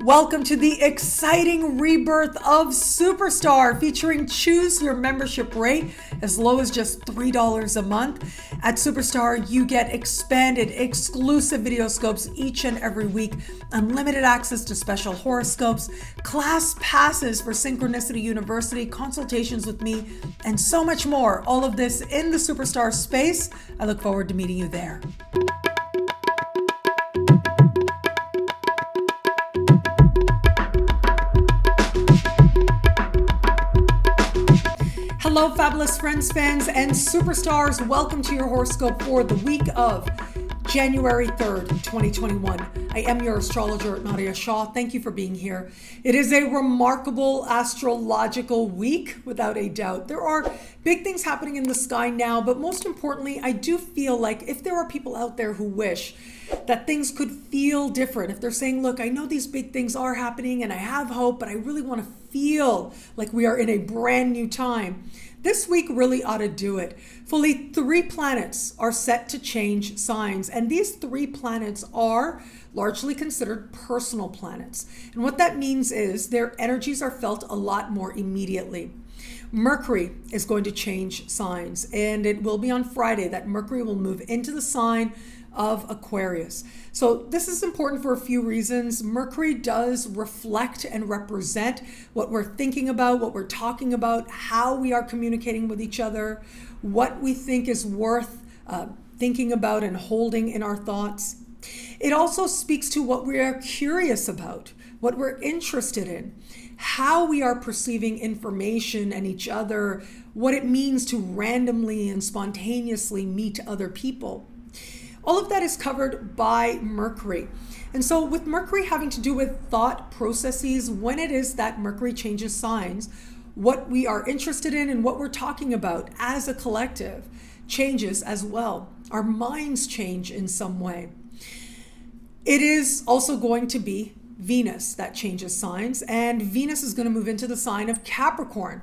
Welcome to the exciting rebirth of Superstar, featuring choose your membership rate as low as just $3 a month. At Superstar, you get expanded, exclusive videoscopes each and every week, unlimited access to special horoscopes, class passes for Synchronicity University, consultations with me, and so much more. All of this in the Superstar space. I look forward to meeting you there. Hello, fabulous friends, fans, and superstars. Welcome to your horoscope for the week of January 3rd, 2021. I am your astrologer, Nadiya Shah. Thank you for being here. It is a remarkable astrological week, without a doubt. There are big things happening in the sky now, but most importantly, I do feel like if there are people out there who wish that things could feel different, if they're saying, look, I know these big things are happening and I have hope, but I really want to feel like we are in a brand new time, this week really ought to do it. Fully 3 planets are set to change signs, and these 3 planets are largely considered personal planets. And what that means is their energies are felt a lot more immediately. Mercury is going to change signs, and it will be on Friday that Mercury will move into the sign of Aquarius. So this is important for a few reasons. Mercury does reflect and represent what we're thinking about, what we're talking about, how we are communicating with each other, what we think is worth thinking about and holding in our thoughts. It also speaks to what we are curious about, what we're interested in, how we are perceiving information and each other, what it means to randomly and spontaneously meet other people. All of that is covered by Mercury. And so with Mercury having to do with thought processes, when it is that Mercury changes signs, what we are interested in and what we're talking about as a collective changes as well. Our minds change in some way. It is also going to be Venus that changes signs, and Venus is going to move into the sign of Capricorn,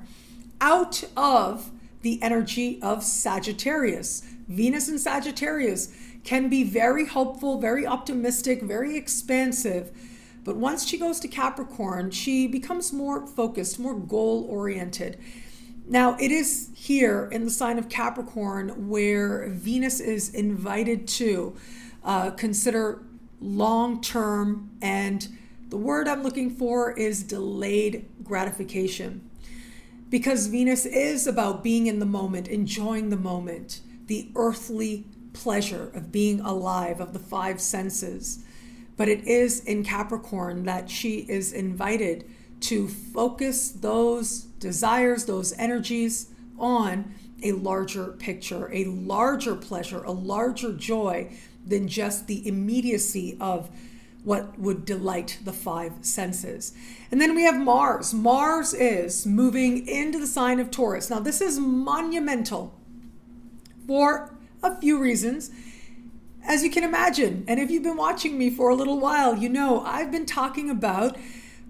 out of the energy of Sagittarius. Venus in Sagittarius can be very hopeful, very optimistic, very expansive. But once she goes to Capricorn, she becomes more focused, more goal-oriented. Now, it is here in the sign of Capricorn where Venus is invited to consider long-term, and the word I'm looking for is delayed gratification. Because Venus is about being in the moment, enjoying the moment, the earthly pleasure of being alive, of the 5 senses. But it is in Capricorn that she is invited to focus those desires, those energies on a larger picture, a larger pleasure, a larger joy than just the immediacy of what would delight the 5 senses. And then we have Mars. Mars is moving into the sign of Taurus. Now, this is monumental for a few reasons, as you can imagine. And if you've been watching me for a little while, you know I've been talking about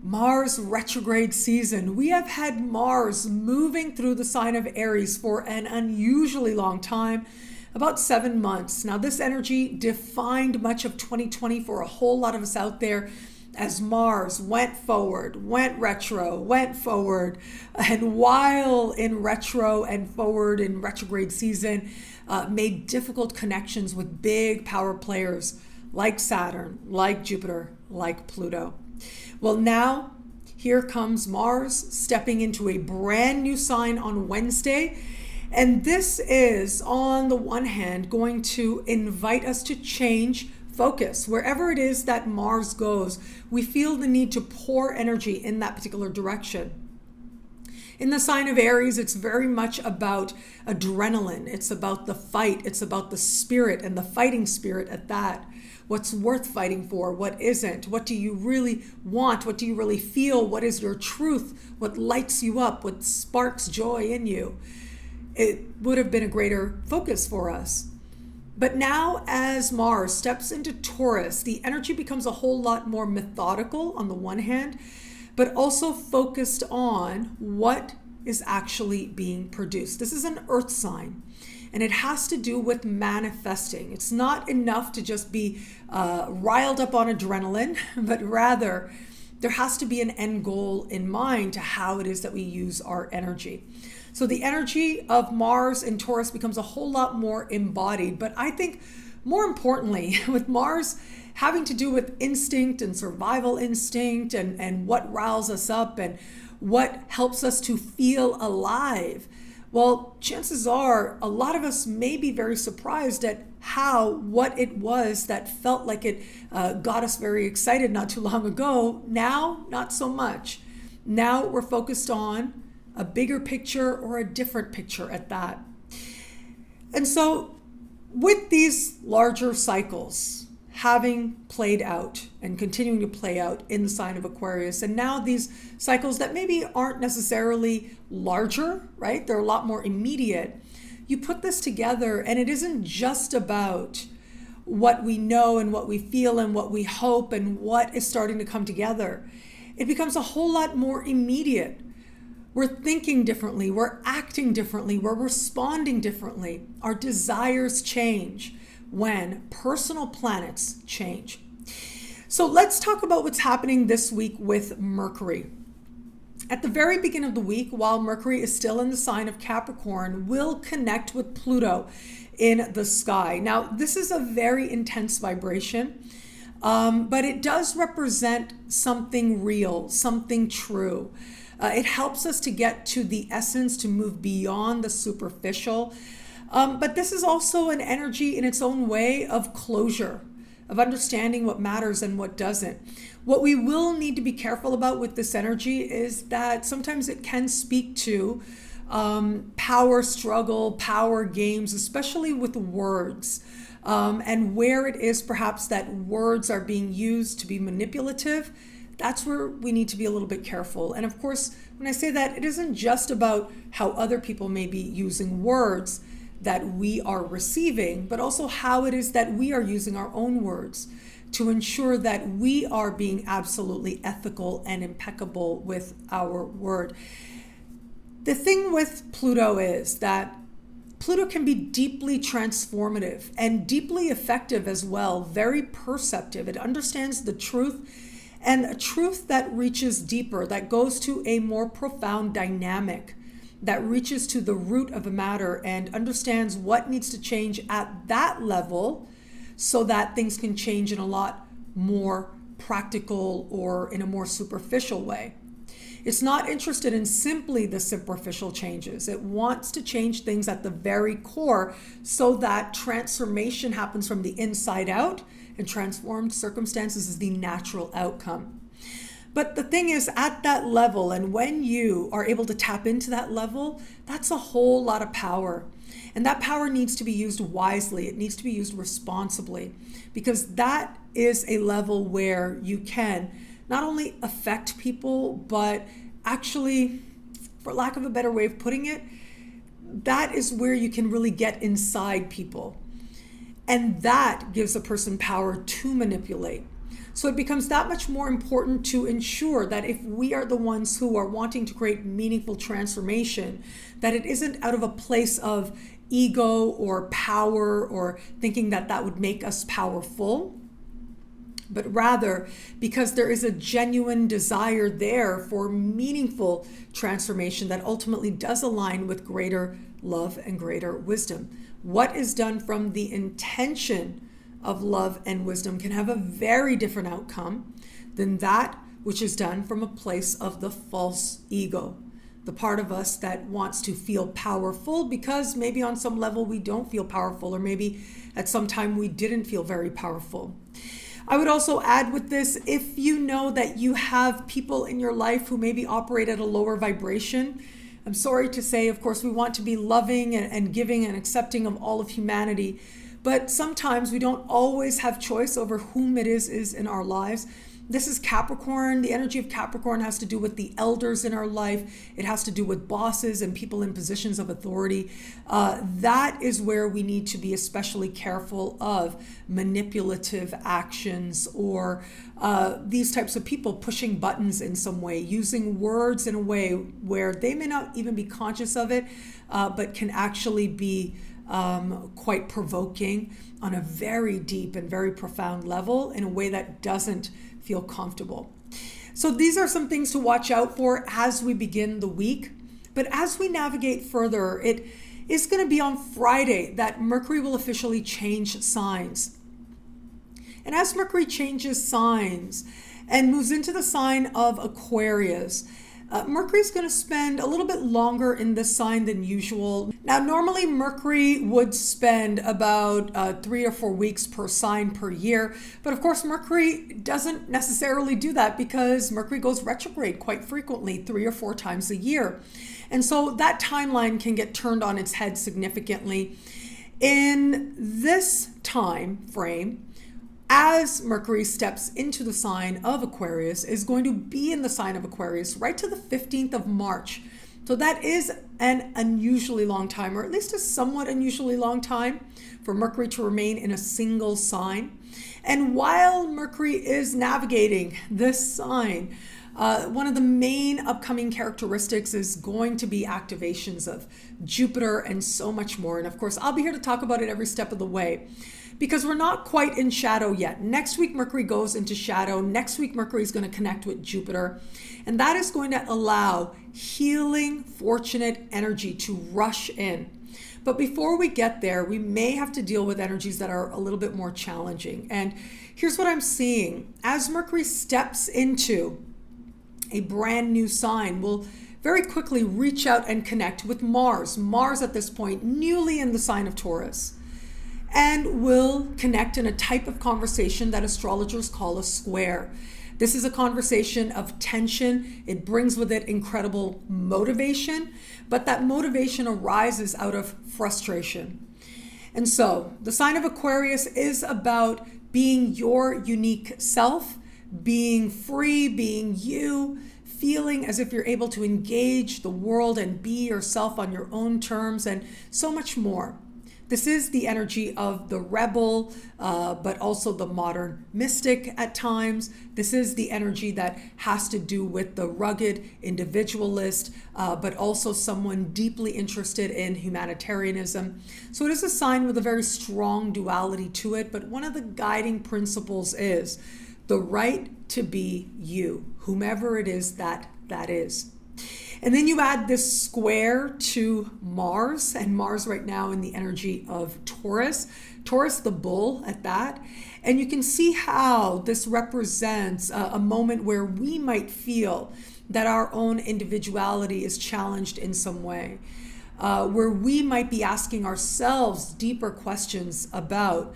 Mars retrograde season. We have had Mars moving through the sign of Aries for an unusually long time, about 7 months. Now, this energy defined much of 2020 for a whole lot of us out there, as Mars went forward, went retro, went forward. And while in retro and forward in retrograde season, made difficult connections with big power players like Saturn, like Jupiter, like Pluto. Well, now here comes Mars stepping into a brand new sign on Wednesday. And this is, on the one hand, going to invite us to change focus. Wherever it is that Mars goes, we feel the need to pour energy in that particular direction. In the sign of Aries, it's very much about adrenaline. It's about the fight. It's about the spirit and the fighting spirit at that. What's worth fighting for? What isn't? What do you really want? What do you really feel? What is your truth? What lights you up? What sparks joy in you? It would have been a greater focus for us. But now as Mars steps into Taurus, the energy becomes a whole lot more methodical on the one hand, but also focused on what is actually being produced. This is an earth sign, and it has to do with manifesting. It's not enough to just be riled up on adrenaline, but rather there has to be an end goal in mind to how it is that we use our energy. So the energy of Mars in Taurus becomes a whole lot more embodied. But I think more importantly, with Mars having to do with instinct and survival instinct and what riles us up and what helps us to feel alive, well, chances are a lot of us may be very surprised at what it was that felt like it got us very excited not too long ago. Now, not so much. Now we're focused on a bigger picture or a different picture at that. And so with these larger cycles having played out and continuing to play out in the sign of Aquarius, and now these cycles that maybe aren't necessarily larger, right? They're a lot more immediate. You put this together and it isn't just about what we know and what we feel and what we hope and what is starting to come together. It becomes a whole lot more immediate. We're thinking differently, we're acting differently, we're responding differently. Our desires change when personal planets change. So let's talk about what's happening this week with Mercury. At the very beginning of the week, while Mercury is still in the sign of Capricorn, we'll connect with Pluto in the sky. Now, this is a very intense vibration, but it does represent something real, something true. It helps us to get to the essence, to move beyond the superficial. But this is also an energy in its own way of closure, of understanding what matters and what doesn't. What we will need to be careful about with this energy is that sometimes it can speak to power struggle, power games, especially with words, and where it is perhaps that words are being used to be manipulative. That's where we need to be a little bit careful. And of course, when I say that, it isn't just about how other people may be using words that we are receiving, but also how it is that we are using our own words to ensure that we are being absolutely ethical and impeccable with our word. The thing with Pluto is that Pluto can be deeply transformative and deeply effective as well, very perceptive. It understands the truth, and a truth that reaches deeper, that goes to a more profound dynamic, that reaches to the root of a matter and understands what needs to change at that level so that things can change in a lot more practical or in a more superficial way. It's not interested in simply the superficial changes. It wants to change things at the very core so that transformation happens from the inside out, and transformed circumstances is the natural outcome. But the thing is, at that level, and when you are able to tap into that level, that's a whole lot of power. And that power needs to be used wisely. It needs to be used responsibly, because that is a level where you can not only affect people, but actually, for lack of a better way of putting it, that is where you can really get inside people. And that gives a person power to manipulate. So it becomes that much more important to ensure that if we are the ones who are wanting to create meaningful transformation, that it isn't out of a place of ego or power or thinking that that would make us powerful, but rather because there is a genuine desire there for meaningful transformation that ultimately does align with greater love and greater wisdom. What is done from the intention of love and wisdom can have a very different outcome than that which is done from a place of the false ego, the part of us that wants to feel powerful because maybe on some level we don't feel powerful, or maybe at some time we didn't feel very powerful. I would also add with this, if you know that you have people in your life who maybe operate at a lower vibration, I'm sorry to say, of course, we want to be loving and giving and accepting of all of humanity. But sometimes we don't always have choice over whom it is in our lives. This is Capricorn. The energy of Capricorn has to do with the elders in our life. It has to do with bosses and people in positions of authority. That is where we need to be especially careful of manipulative actions or these types of people pushing buttons in some way, using words in a way where they may not even be conscious of it, but can actually be quite provoking on a very deep and very profound level in a way that doesn't feel comfortable. So these are some things to watch out for as we begin the week. But as we navigate further, it is going to be on Friday that Mercury will officially change signs. And as Mercury changes signs and moves into the sign of Aquarius, Mercury is going to spend a little bit longer in this sign than usual. Now, normally Mercury would spend about 3 or 4 weeks per sign per year. But of course, Mercury doesn't necessarily do that because Mercury goes retrograde quite frequently, 3 or 4 times a year. And so that timeline can get turned on its head significantly. In this time frame, as Mercury steps into the sign of Aquarius, is going to be in the sign of Aquarius right to the 15th of March. So that is an unusually long time, or at least a somewhat unusually long time for Mercury to remain in a single sign. And while Mercury is navigating this sign, one of the main upcoming characteristics is going to be activations of Jupiter and so much more. And of course, I'll be here to talk about it every step of the way, because we're not quite in shadow yet. Next week, Mercury goes into shadow. Next week, Mercury is going to connect with Jupiter. And that is going to allow healing, fortunate energy to rush in. But before we get there, we may have to deal with energies that are a little bit more challenging. And here's what I'm seeing. As Mercury steps into a brand new sign, we'll very quickly reach out and connect with Mars. Mars at this point, newly in the sign of Taurus. And will connect in a type of conversation that astrologers call a square. This is a conversation of tension. It brings with it incredible motivation, but that motivation arises out of frustration. And so the sign of Aquarius is about being your unique self, being free, being you, feeling as if you're able to engage the world and be yourself on your own terms, and so much more. This is the energy of the rebel, but also the modern mystic at times. This is the energy that has to do with the rugged individualist, but also someone deeply interested in humanitarianism. So it is a sign with a very strong duality to it, but one of the guiding principles is the right to be you, whomever it is that is. And then you add this square to Mars, and Mars right now in the energy of Taurus. Taurus, the bull at that. And you can see how this represents a moment where we might feel that our own individuality is challenged in some way, where we might be asking ourselves deeper questions about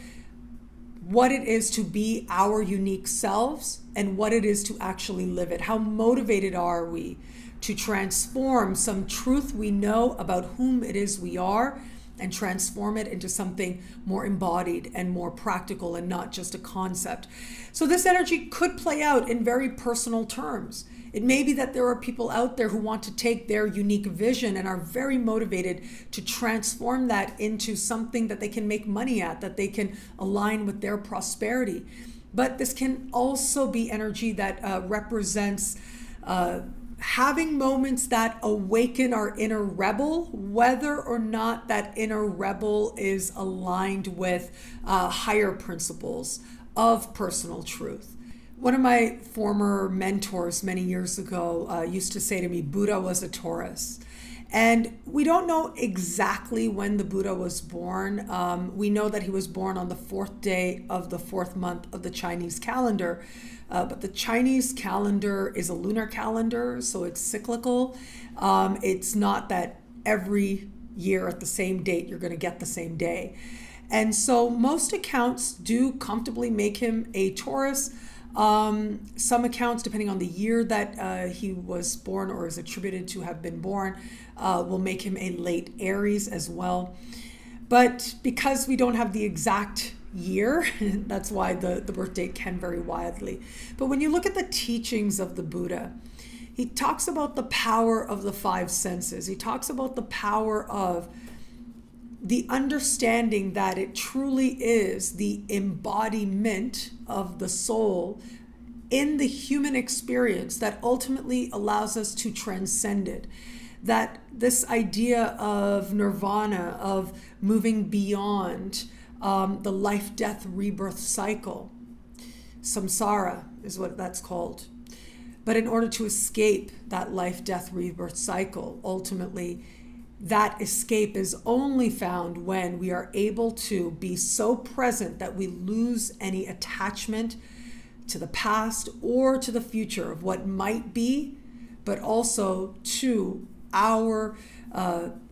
what it is to be our unique selves and what it is to actually live it. How motivated are we to transform some truth we know about whom it is we are and transform it into something more embodied and more practical and not just a concept. So this energy could play out in very personal terms. It may be that there are people out there who want to take their unique vision and are very motivated to transform that into something that they can make money at, that they can align with their prosperity. But this can also be energy that represents having moments that awaken our inner rebel, whether or not that inner rebel is aligned with higher principles of personal truth. One of my former mentors many years ago used to say to me, Buddha was a Taurus. And we don't know exactly when the Buddha was born. We know that he was born on the 4th day of the 4th month of the Chinese calendar. But the Chinese calendar is a lunar calendar, so it's cyclical. It's not that every year at the same date you're going to get the same day. And so most accounts do comfortably make him a Taurus. Some accounts, depending on the year that he was born or is attributed to have been born, will make him a late Aries as well. But because we don't have the exact year, that's why the birth date can vary wildly. But when you look at the teachings of the Buddha, he talks about the power of the 5 senses. He talks about the power of the understanding that it truly is the embodiment of the soul in the human experience that ultimately allows us to transcend it. That this idea of nirvana, of moving beyond the life, death, rebirth cycle, samsara is what that's called, But in order to escape that life, death, rebirth cycle, ultimately, that escape is only found when we are able to be so present that we lose any attachment to the past or to the future of what might be, but also to our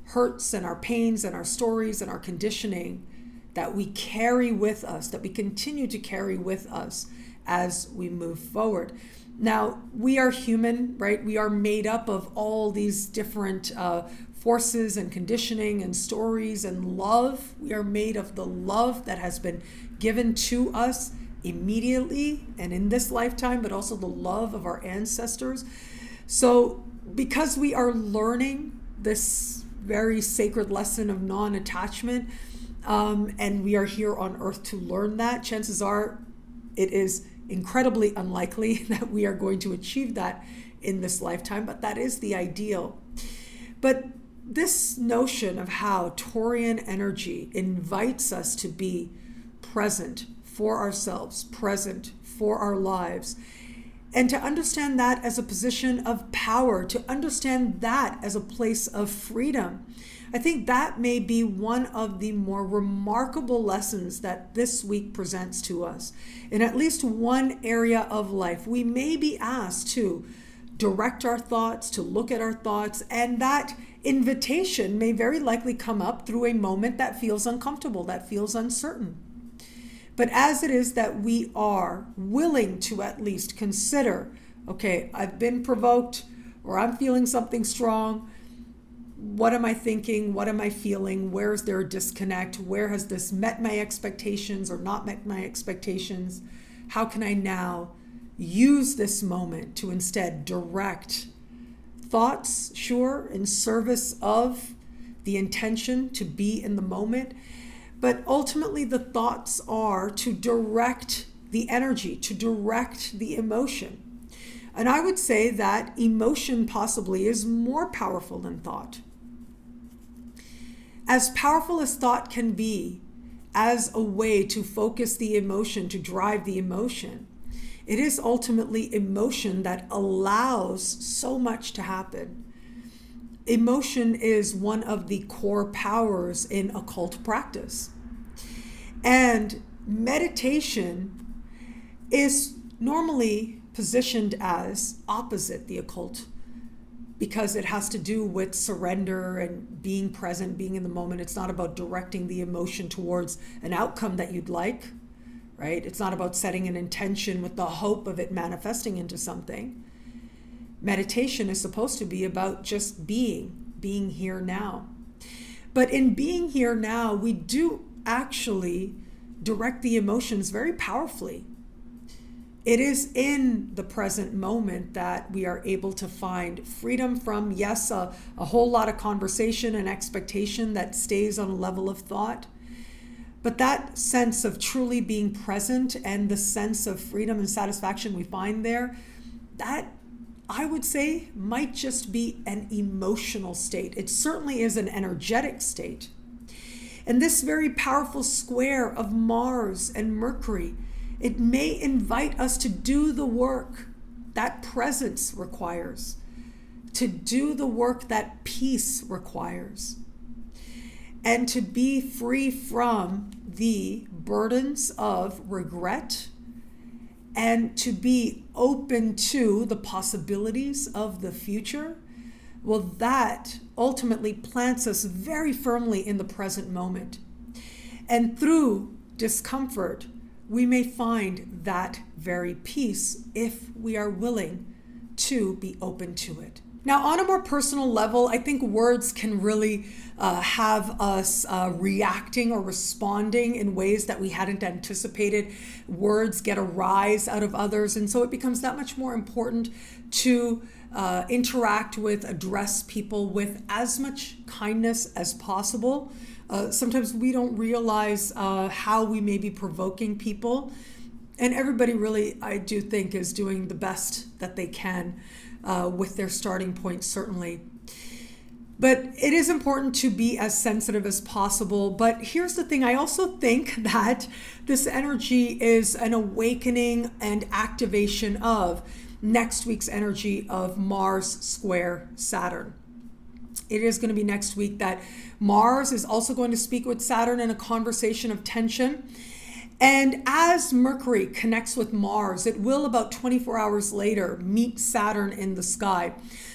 hurts and our pains and our stories and our conditioning that we carry with us, that we continue to carry with us as we move forward. Now, we are human, right? We are made up of all these different forces and conditioning and stories and love. We are made of the love that has been given to us immediately and in this lifetime, but also the love of our ancestors. So because we are learning this very sacred lesson of non-attachment, and we are here on earth to learn that, chances are it is incredibly unlikely that we are going to achieve that in this lifetime, but that is the ideal. But this notion of how Taurian energy invites us to be present for ourselves, present for our lives, and to understand that as a position of power, to understand that as a place of freedom. I think that may be one of the more remarkable lessons that this week presents to us. In at least one area of life, we may be asked to direct our thoughts, to look at our thoughts, and that invitation may very likely come up through a moment that feels uncomfortable, that feels uncertain. But as it is that we are willing to at least consider, okay, I've been provoked, or I'm feeling something strong. What am I thinking? What am I feeling? Where is there a disconnect? Where has this met my expectations or not met my expectations? How can I now use this moment to instead direct thoughts, sure, in service of the intention to be in the moment, but ultimately the thoughts are to direct the energy, to direct the emotion. And I would say that emotion possibly is more powerful than thought. As powerful as thought can be as a way to focus the emotion, to drive the emotion, it is ultimately emotion that allows so much to happen. Emotion is one of the core powers in occult practice. And meditation is normally positioned as opposite the occult because it has to do with surrender and being present, being in the moment. It's not about directing the emotion towards an outcome that you'd like, right? It's not about setting an intention with the hope of it manifesting into something. Meditation is supposed to be about just being here now. But in being here now, we do actually direct the emotions very powerfully. It is in the present moment that we are able to find freedom from, yes, a whole lot of conversation and expectation that stays on a level of thought. But that sense of truly being present and the sense of freedom and satisfaction we find there, that I would say might just be an emotional state. It certainly is an energetic state. And this very powerful square of Mars and Mercury, it may invite us to do the work that presence requires, to do the work that peace requires, and to be free from the burdens of regret, and to be open to the possibilities of the future. Well, that ultimately plants us very firmly in the present moment. And through discomfort, we may find that very peace if we are willing to be open to it. Now, on a more personal level, I think words can really have us reacting or responding in ways that we hadn't anticipated. Words get a rise out of others, and so it becomes that much more important to interact with, address people with as much kindness as possible. Sometimes we don't realize how we may be provoking people, and everybody really, I do think, is doing the best that they can with their starting point, certainly. But it is important to be as sensitive as possible. But here's the thing, I also think that this energy is an awakening and activation of next week's energy of Mars square Saturn. It is going to be next week that Mars is also going to speak with Saturn in a conversation of tension. And as Mercury connects with Mars, it will about 24 hours later meet Saturn in the sky.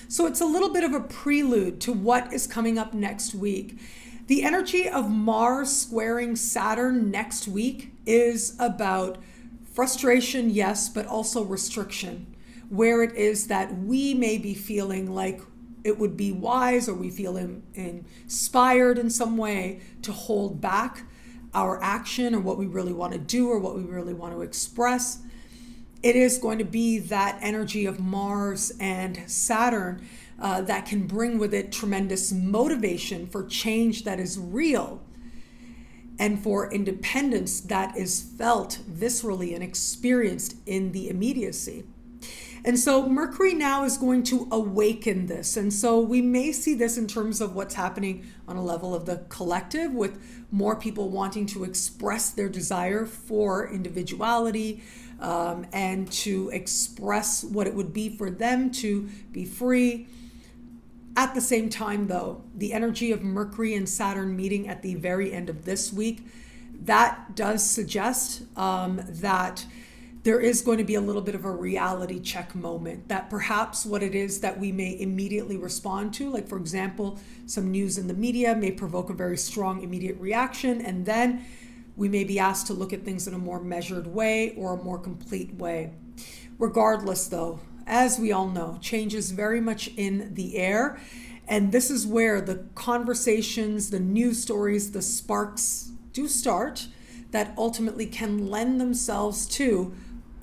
So it's a little bit of a prelude to what is coming up next week. The energy of Mars squaring Saturn next week is about frustration, yes, but also restriction, where it is that we may be feeling like it would be wise, or we feel inspired in some way to hold back our action or what we really want to do or what we really want to express. It is going to be that energy of Mars and Saturn that can bring with it tremendous motivation for change that is real and for independence that is felt viscerally and experienced in the immediacy. And so Mercury now is going to awaken this. And so we may see this in terms of what's happening on a level of the collective, with more people wanting to express their desire for individuality and to express what it would be for them to be free. At the same time, though, the energy of Mercury and Saturn meeting at the very end of this week, that does suggest that there is going to be a little bit of a reality check moment, that perhaps what it is that we may immediately respond to, like for example, some news in the media may provoke a very strong immediate reaction, and then we may be asked to look at things in a more measured way or a more complete way. Regardless though, as we all know, change is very much in the air, and this is where the conversations, the news stories, the sparks do start that ultimately can lend themselves to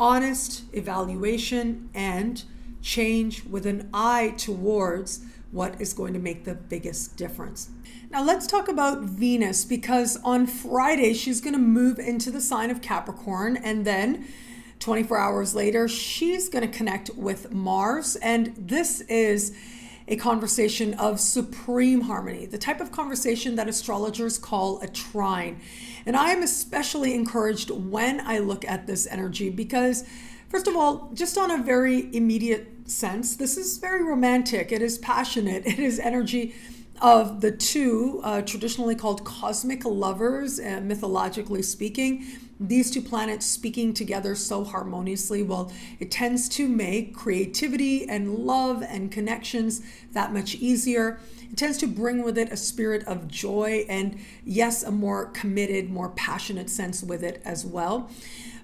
honest evaluation and change with an eye towards what is going to make the biggest difference. Now let's talk about Venus, because on Friday she's going to move into the sign of Capricorn, and then 24 hours later she's going to connect with Mars, and this is a conversation of supreme harmony, the type of conversation that astrologers call a trine. And I am especially encouraged when I look at this energy because, first of all, just on a very immediate sense, this is very romantic. It is passionate. It is energy of the two traditionally called cosmic lovers, mythologically speaking. These two planets speaking together so harmoniously, well, it tends to make creativity and love and connections that much easier. It tends to bring with it a spirit of joy and, yes, a more committed, more passionate sense with it as well.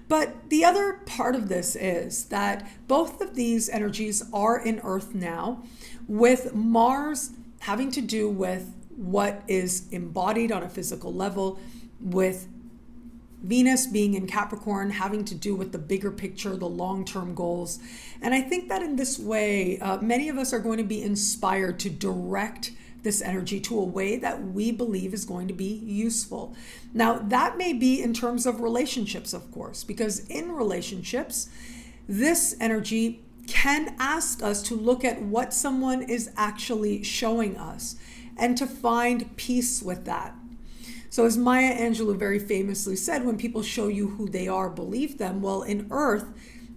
But the other part of this is that both of these energies are in Earth now, with Mars having to do with what is embodied on a physical level, with Venus being in Capricorn having to do with the bigger picture, the long-term goals. And I think that in this way, many of us are going to be inspired to direct this energy to a way that we believe is going to be useful. Now, that may be in terms of relationships, of course, because in relationships, this energy can ask us to look at what someone is actually showing us and to find peace with that. So as Maya Angelou very famously said, when people show you who they are, believe them. Well, in Earth,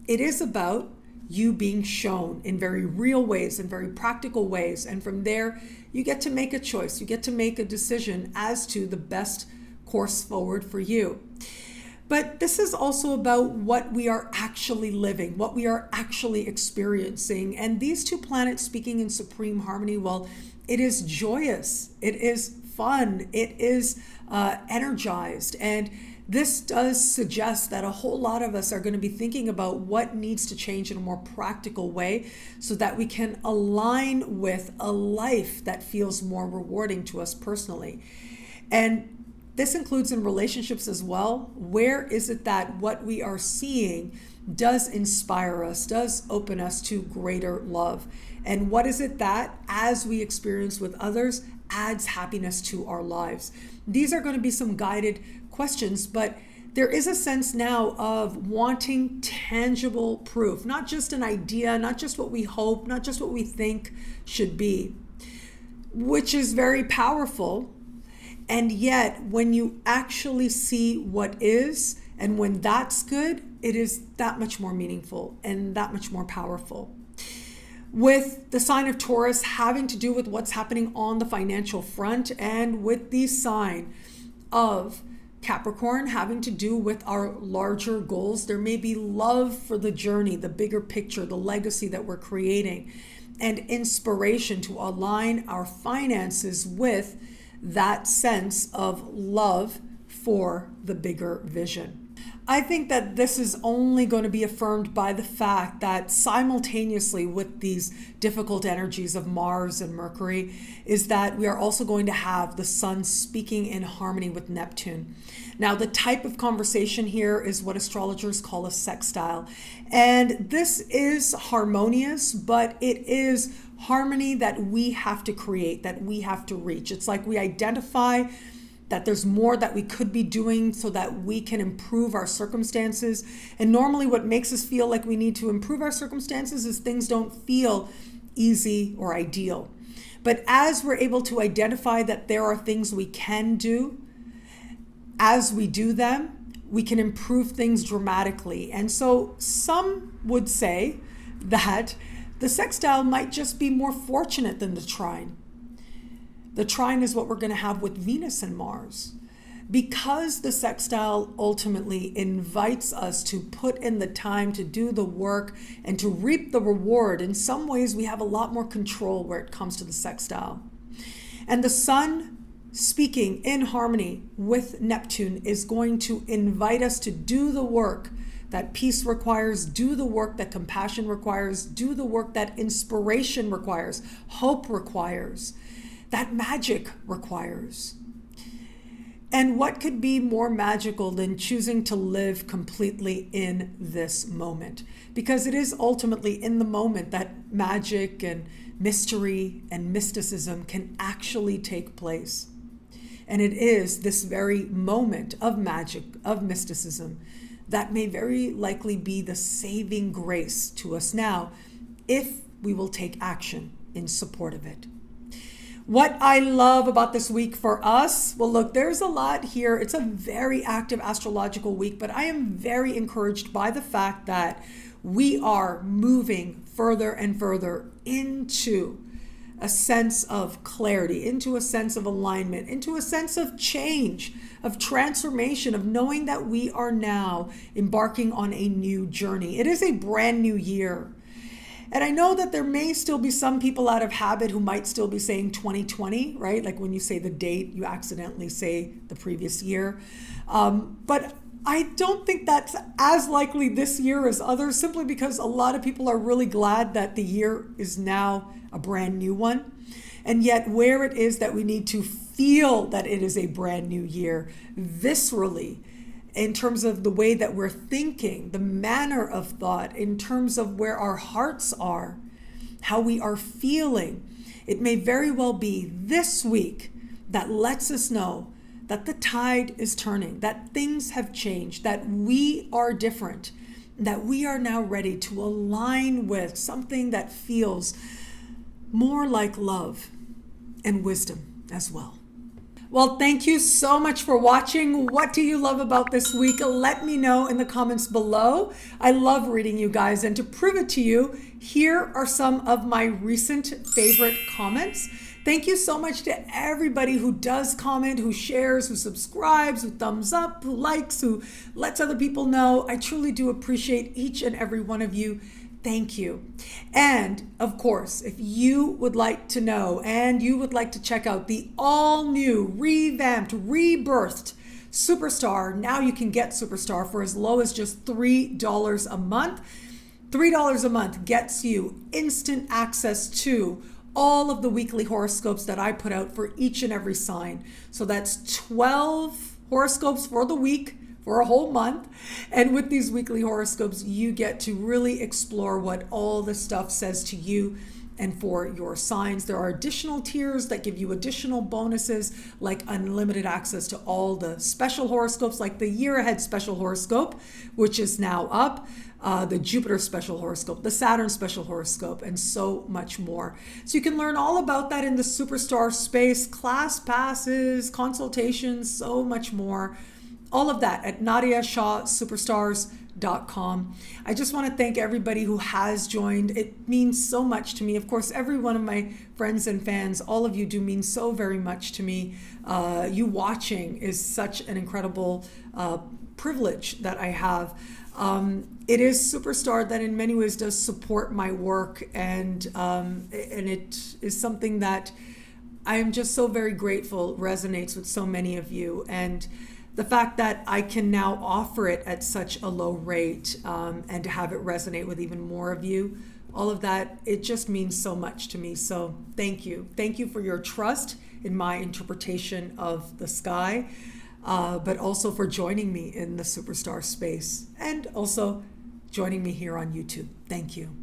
it is about you being shown in very real ways and very practical ways. And from there, you get to make a choice. You get to make a decision as to the best course forward for you. But this is also about what we are actually living, what we are actually experiencing. And these two planets speaking in supreme harmony, well, it is joyous, it is fun, it is energized. And this does suggest that a whole lot of us are going to be thinking about what needs to change in a more practical way so that we can align with a life that feels more rewarding to us personally. And this includes in relationships as well. Where is it that what we are seeing does inspire us, does open us to greater love? And what is it that, as we experience with others, adds happiness to our lives? These are going to be some guided questions, but there is a sense now of wanting tangible proof, not just an idea, not just what we hope, not just what we think should be, which is very powerful. And yet, when you actually see what is And when that's good, it is that much more meaningful and that much more powerful. With the sign of Taurus having to do with what's happening on the financial front, and with the sign of Capricorn having to do with our larger goals, there may be love for the journey, the bigger picture, the legacy that we're creating, and inspiration to align our finances with that sense of love for the bigger vision. I think that this is only going to be affirmed by the fact that simultaneously with these difficult energies of Mars and Mercury is that we are also going to have the Sun speaking in harmony with Neptune. Now, the type of conversation here is what astrologers call a sextile. And this is harmonious, but it is harmony that we have to create, that we have to reach. It's like we identify that there's more that we could be doing so that we can improve our circumstances. And normally what makes us feel like we need to improve our circumstances is things don't feel easy or ideal. But as we're able to identify that there are things we can do, as we do them, we can improve things dramatically. And so some would say that the sextile might just be more fortunate than the trine. The trine is what we're going to have with Venus and Mars. Because the sextile ultimately invites us to put in the time to do the work and to reap the reward, in some ways we have a lot more control where it comes to the sextile. And the Sun speaking in harmony with Neptune is going to invite us to do the work that peace requires, do the work that compassion requires, do the work that inspiration requires, hope requires, that magic requires. And what could be more magical than choosing to live completely in this moment? Because it is ultimately in the moment that magic and mystery and mysticism can actually take place. And it is this very moment of magic, of mysticism, that may very likely be the saving grace to us now, if we will take action in support of it. What I love about this week for us, well, look, there's a lot here. It's a very active astrological week, but I am very encouraged by the fact that we are moving further and further into a sense of clarity, into a sense of alignment, into a sense of change, of transformation, of knowing that we are now embarking on a new journey. It is a brand new year. And I know that there may still be some people out of habit who might still be saying 2020, right? Like when you say the date, you accidentally say the previous year. But I don't think that's as likely this year as others, simply because a lot of people are really glad that the year is now a brand new one. And yet where it is that we need to feel that it is a brand new year viscerally, in terms of the way that we're thinking, the manner of thought, in terms of where our hearts are, how we are feeling. It may very well be this week that lets us know that the tide is turning, that things have changed, that we are different, that we are now ready to align with something that feels more like love and wisdom as well. Well, thank you so much for watching. What do you love about this week? Let me know in the comments below. I love reading you guys, and to prove it to you, here are some of my recent favorite comments. Thank you so much to everybody who does comment, who shares, who subscribes, who thumbs up, who likes, who lets other people know. I truly do appreciate each and every one of you. Thank you. And of course, if you would like to know and you would like to check out the all new, revamped, rebirthed Superstar, now you can get Superstar for as low as just $3 a month. $3 a month gets you instant access to all of the weekly horoscopes that I put out for each and every sign. So that's 12 horoscopes for the week, for a whole month. And with these weekly horoscopes, you get to really explore what all this stuff says to you and for your signs. There are additional tiers that give you additional bonuses, like unlimited access to all the special horoscopes, like the year ahead special horoscope, which is now up, the Jupiter special horoscope, the Saturn special horoscope, and so much more. So you can learn all about that in the Superstar space, class passes, consultations, so much more. all of that at NadiyaShahSuperstars.com. I just want to thank everybody who has joined. It means so much to me. Of course, every one of my friends and fans, all of you do mean so very much to me. You watching is such an incredible privilege that I have. It is Superstar that in many ways does support my work, and it is something that I am just so very grateful resonates with so many of you. And the fact that I can now offer it at such a low rate, and to have it resonate with even more of you, all of that, it just means so much to me. So thank you. Thank you for your trust in my interpretation of the sky, but also for joining me in the Superstar space, and also joining me here on YouTube. Thank you.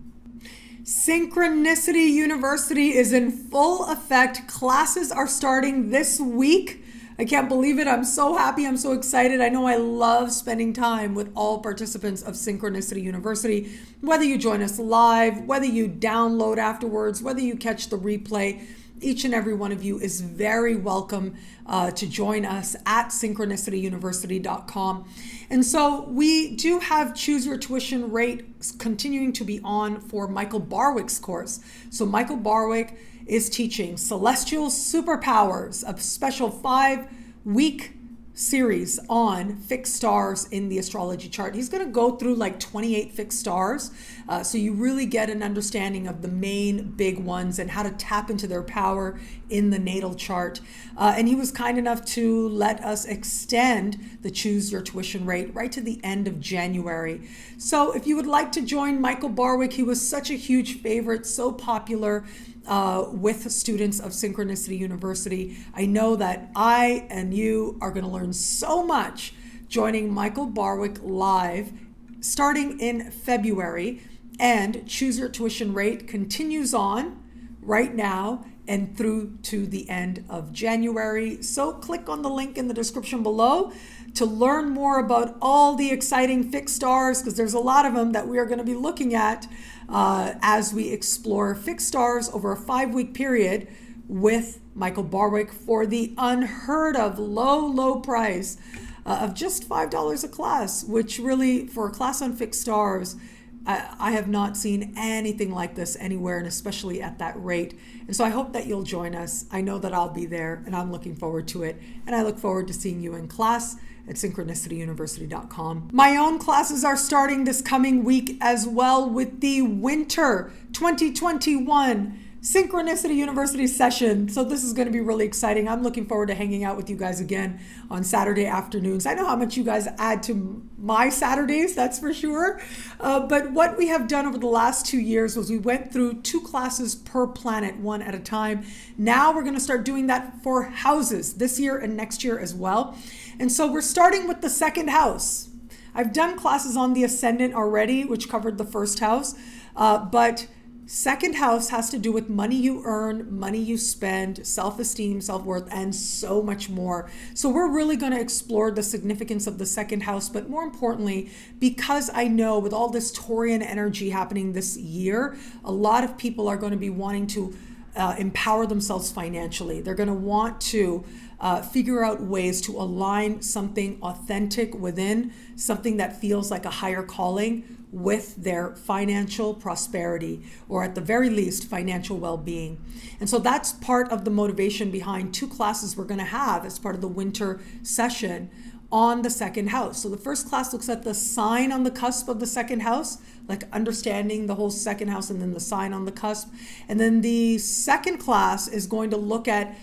Synchronicity University is in full effect. Classes are starting this week. I can't believe it. I'm so happy. I'm so excited. I know I love spending time with all participants of Synchronicity University. Whether you join us live, whether you download afterwards, whether you catch the replay, each and every one of you is very welcome to join us at synchronicityuniversity.com. And so we do have Choose Your Tuition Rate continuing to be on for Michael Barwick's course. So Michael Barwick is teaching Celestial Superpowers, a special 5-week series on fixed stars in the astrology chart. He's going to go through like 28 fixed stars, so you really get an understanding of the main big ones and how to tap into their power in the natal chart. And he was kind enough to let us extend the Choose Your Tuition Rate right to the end of January. So if you would like to join Michael Barwick, he was such a huge favorite, so popular with students of Synchronicity University. I know that I and you are going to learn so much joining Michael Barwick live starting in February, and Choose Your Tuition Rate continues on right now and through to the end of January. So click on the link in the description below to learn more about all the exciting fixed stars, because there's a lot of them that we are going to be looking at as we explore fixed stars over a 5-week period with Michael Barwick for the unheard of low price of just $5 a class, which really, for a class on fixed stars, I have not seen anything like this anywhere, and especially at that rate. And so I hope that you'll join us. I know that I'll be there, and I'm looking forward to it. And I look forward to seeing you in class at synchronicityuniversity.com. My own classes are starting this coming week as well with the winter 2021 Synchronicity University session. So this is going to be really exciting. I'm looking forward to hanging out with you guys again on Saturday afternoons. I know how much you guys add to my Saturdays, that's for sure. But what we have done over the last 2 years was we went through 2 classes per planet, one at a time. Now we're going to start doing that for houses this year and next year as well. And so we're starting with the second house. I've done classes on the ascendant already, which covered the first house, but second house has to do with money you earn, money you spend, self-esteem, self-worth, and so much more. So we're really going to explore the significance of the second house, but more importantly, because I know with all this Taurian energy happening this year, a lot of people are going to be wanting to empower themselves financially. They're going to want to figure out ways to align something authentic within, something that feels like a higher calling, with their financial prosperity, or at the very least, financial well-being. And so that's part of the motivation behind 2 classes we're going to have as part of the winter session on the second house. So the first class looks at the sign on the cusp of the second house, like understanding the whole second house and then the sign on the cusp. And then the second class is going to look at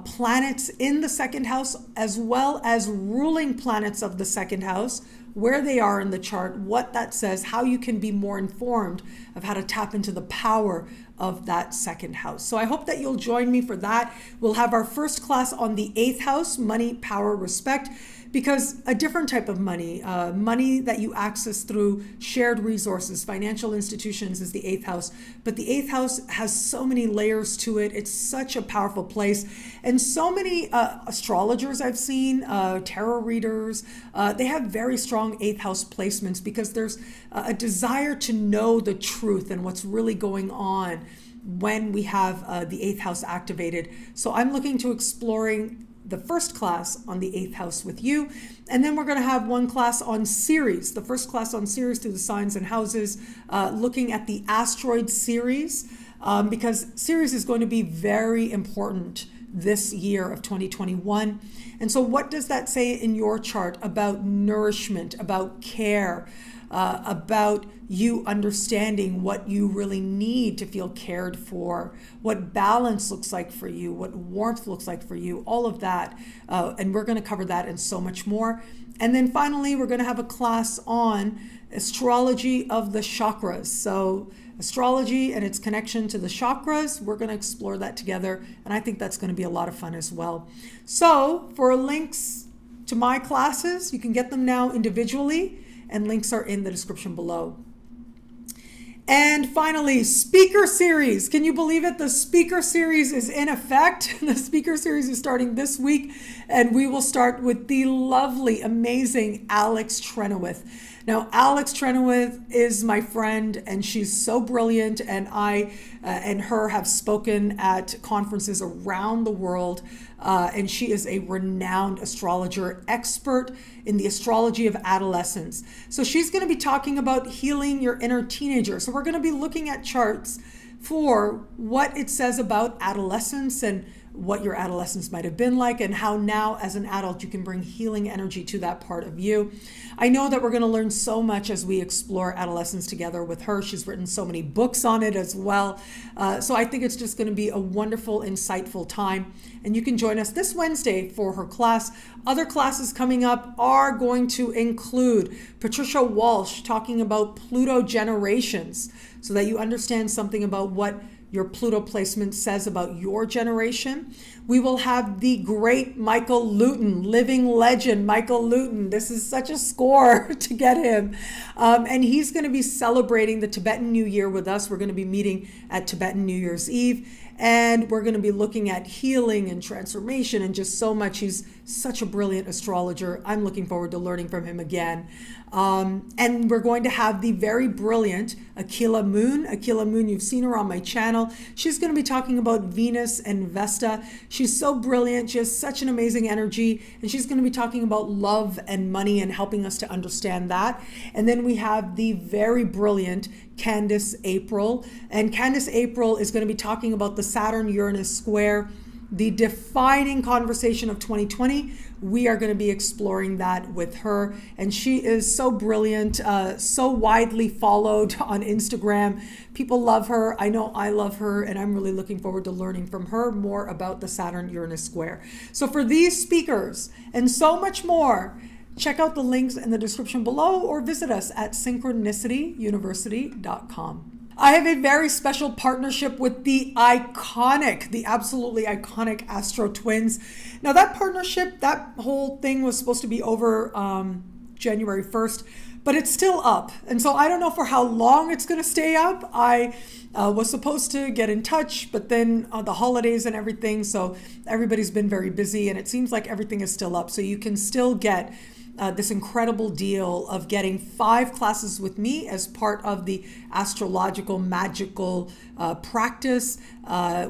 planets in the second house, as well as ruling planets of the second house, where they are in the chart, what that says, how you can be more informed of how to tap into the power of that second house. So I hope that you'll join me for that. We'll have our first class on the 8th house, money, power, respect, because a different type of money, money that you access through shared resources, financial institutions, is the 8th house. But the 8th house has so many layers to it. It's such a powerful place. And so many astrologers I've seen, tarot readers, they have very strong 8th house placements, because there's a desire to know the truth and what's really going on when we have the 8th house activated. So I'm looking to exploring the first class on the 8th house with you. And then we're going to have one class on Ceres, the first class on Ceres through the signs and houses, looking at the asteroid series, because Ceres is going to be very important this year of 2021. And so what does that say in your chart about nourishment, about care, about you understanding what you really need to feel cared for, what balance looks like for you, what warmth looks like for you, all of that. And we're going to cover that and so much more. And then finally, we're going to have a class on astrology of the chakras. So astrology and its connection to the chakras, we're going to explore that together. And I think that's going to be a lot of fun as well. So for links to my classes, you can get them now individually, and links are in the description below. And finally, speaker series. Can you believe it? The speaker series is in effect. The speaker series is starting this week, and we will start with the lovely, amazing Alex Trenoweth. Now, Alex Trenoweth is my friend, and she's so brilliant, and I and her have spoken at conferences around the world, and she is a renowned astrologer, expert in the astrology of adolescence. So she's going to be talking about healing your inner teenager. So we're going to be looking at charts for what it says about adolescence and what your adolescence might have been like, and how now as an adult you can bring healing energy to that part of you. I know that we're going to learn so much as we explore adolescence together with her. She's written so many books on it as well. So I think it's just going to be a wonderful, insightful time. And you can join us this Wednesday for her class. Other classes coming up are going to include Patricia Walsh talking about Pluto generations, so that you understand something about what your Pluto placement says about your generation. We will have the great Michael Luton, living legend Michael Luton. This is such a score to get him. And he's going to be celebrating the Tibetan New Year with us. We're going to be meeting at Tibetan New Year's Eve. And we're going to be looking at healing and transformation and just so much. He's such a brilliant astrologer. I'm looking forward to learning from him again. And we're going to have the very brilliant Akila Moon. Akila Moon, you've seen her on my channel. She's going to be talking about Venus and Vesta. She's so brilliant. She has such an amazing energy. And she's going to be talking about love and money and helping us to understand that. And then we have the very brilliant Candace April. And Candace April is going to be talking about the Saturn-Uranus square, the defining conversation of 2020. We are going to be exploring that with her. And she is so brilliant, so widely followed on Instagram. People love her. I know I love her, and I'm really looking forward to learning from her more about the Saturn-Uranus square. So for these speakers and so much more, check out the links in the description below or visit us at synchronicityuniversity.com. I have a very special partnership with the absolutely iconic Astro Twins. Now that partnership, that whole thing was supposed to be over January 1st, but it's still up. And so I don't know for how long it's going to stay up. I was supposed to get in touch, but then the holidays and everything, so everybody's been very busy, and it seems like everything is still up. So you can still get this incredible deal of getting 5 classes with me as part of the astrological magical practice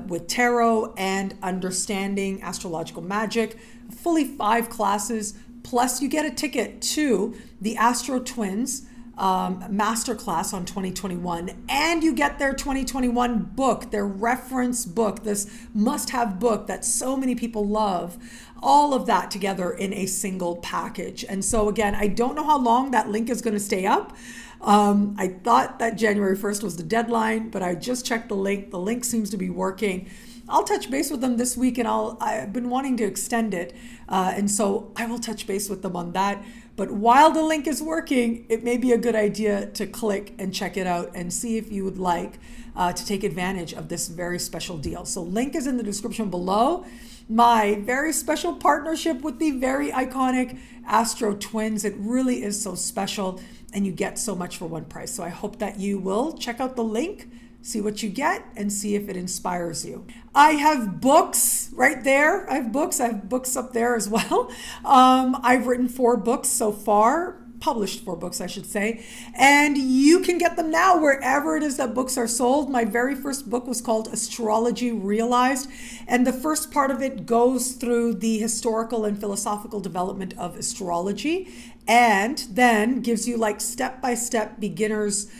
with tarot and understanding astrological magic. Fully 5 classes, plus you get a ticket to the Astro Twins masterclass on 2021, and you get their 2021 book, their reference book, this must-have book that so many people love. All of that together in a single package. And so again, I don't know how long that link is going to stay up. I thought that January 1st was the deadline, but I just checked the link. The link seems to be working. I'll touch base with them this week, and I've been wanting to extend it. And so I will touch base with them on that. But while the link is working, it may be a good idea to click and check it out and see if you would like to take advantage of this very special deal. So link is in the description below. My very special partnership with the very iconic Astro Twins. It really is so special, and you get so much for one price. So I hope that you will check out the link, see what you get, and see if it inspires you. I have books right there. I have books up there as well. I've written 4 books so far. published 4 books, I should say, and you can get them now wherever it is that books are sold. My very first book was called Astrology Realized, and the first part of it goes through the historical and philosophical development of astrology, and then gives you like step-by-step beginner's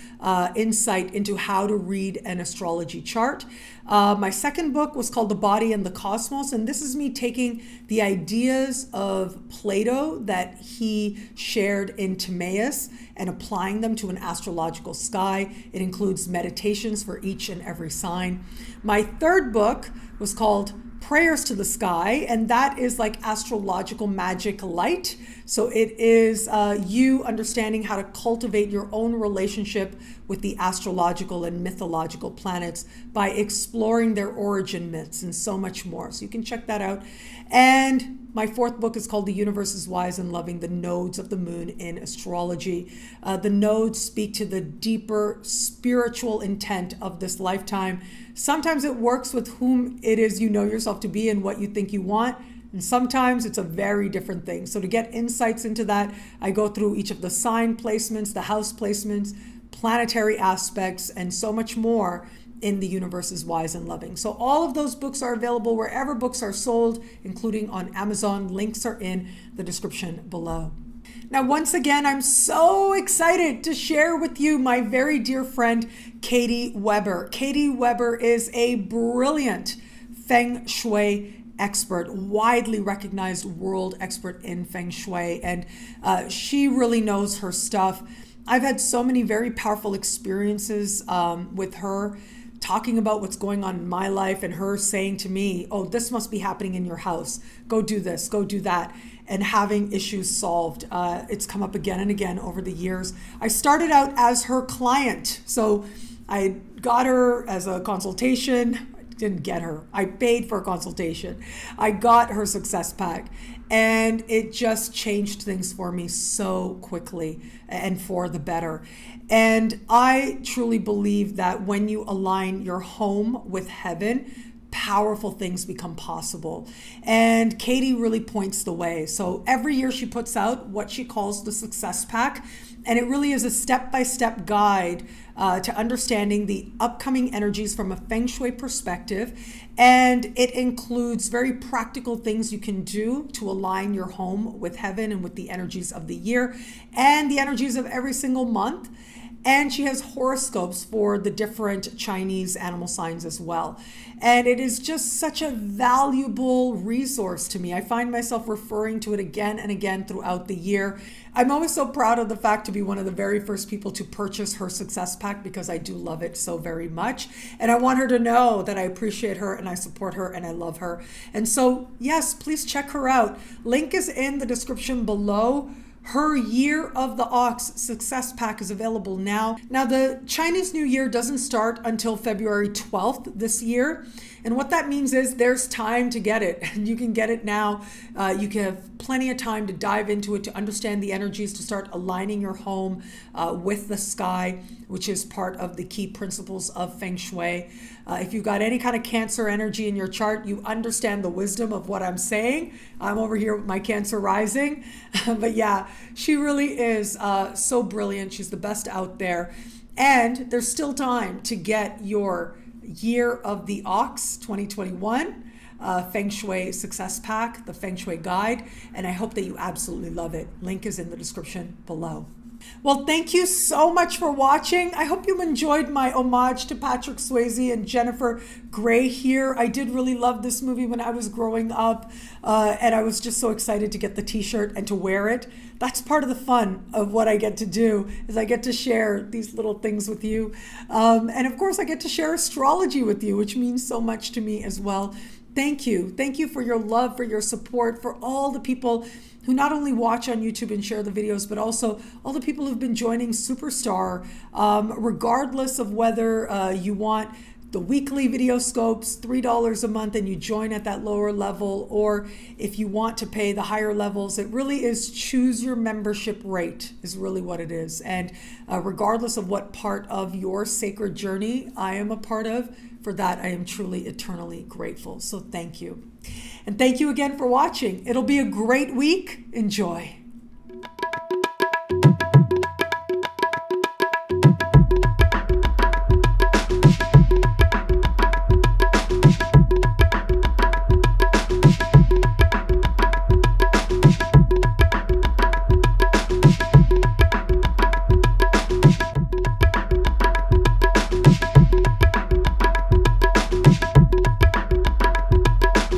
insight into how to read an astrology chart. My second book was called The Body and the Cosmos, and this is me taking the ideas of Plato that he shared in Timaeus and applying them to an astrological sky. It includes meditations for each and every sign. My third book was called Prayers to the Sky, and that is like astrological magic light. So it is you understanding how to cultivate your own relationship with the astrological and mythological planets by exploring their origin myths and so much more. So you can check that out. And my fourth book is called The Universe is Wise and Loving the Nodes of the Moon in Astrology. The nodes speak to the deeper spiritual intent of this lifetime. Sometimes it works with whom it is you know yourself to be and what you think you want. And sometimes it's a very different thing. So to get insights into that, I go through each of the sign placements, the house placements, planetary aspects, and so much more in The Universe is Wise and Loving. So all of those books are available wherever books are sold, including on Amazon. Links are in the description below. Now, once again, I'm so excited to share with you my very dear friend, Katie Weber. Katie Weber is a brilliant Feng Shui expert, widely recognized world expert in Feng Shui, and she really knows her stuff. I've had so many very powerful experiences with her, talking about what's going on in my life, and her saying to me, oh, this must be happening in your house. Go do this, go do that, and having issues solved. It's come up again and again over the years. I started out as her client. So I got her as a consultation. Didn't get her. I paid for a consultation. I got her success pack, and it just changed things for me so quickly and for the better. And I truly believe that when you align your home with heaven, powerful things become possible. And Katie really points the way. So every year she puts out what she calls the success pack. And it really is a step-by-step guide to understanding the upcoming energies from a Feng Shui perspective. And it includes very practical things you can do to align your home with heaven and with the energies of the year and the energies of every single month. And she has horoscopes for the different Chinese animal signs as well. And it is just such a valuable resource to me. I find myself referring to it again and again throughout the year. I'm always so proud of the fact to be one of the very first people to purchase her success pack because I do love it so very much. And I want her to know that I appreciate her and I support her and I love her. And so, yes, please check her out. Link is in the description below. Her Year of the Ox Success Pack is available now. Now, the Chinese New Year doesn't start until February 12th this year. And what that means is there's time to get it. And you can get it now. You can have plenty of time to dive into it, to understand the energies, to start aligning your home with the sky, which is part of the key principles of Feng Shui. If you've got any kind of Cancer energy in your chart, you understand the wisdom of what I'm saying. I'm over here with my Cancer rising. But yeah, she really is so brilliant. She's the best out there. And there's still time to get your Year of the Ox 2021 Feng Shui Success Pack, the Feng Shui Guide. And I hope that you absolutely love it. Link is in the description below. Well, thank you so much for watching. I hope you enjoyed my homage to Patrick Swayze and Jennifer Grey here. I did really love this movie when I was growing up, and I was just so excited to get the t-shirt and to wear it. That's part of the fun of what I get to do, is I get to share these little things with you. And of course, I get to share astrology with you, which means so much to me as well. Thank you. Thank you for your love, for your support, for all the people who not only watch on YouTube and share the videos, but also all the people who've been joining Superstar, regardless of whether you want the weekly video scopes, $3 a month, and you join at that lower level, or if you want to pay the higher levels. It really is choose your membership rate is really what it is. And regardless of what part of your sacred journey I am a part of, for that I am truly eternally grateful. So thank you. And thank you again for watching. It'll be a great week. Enjoy.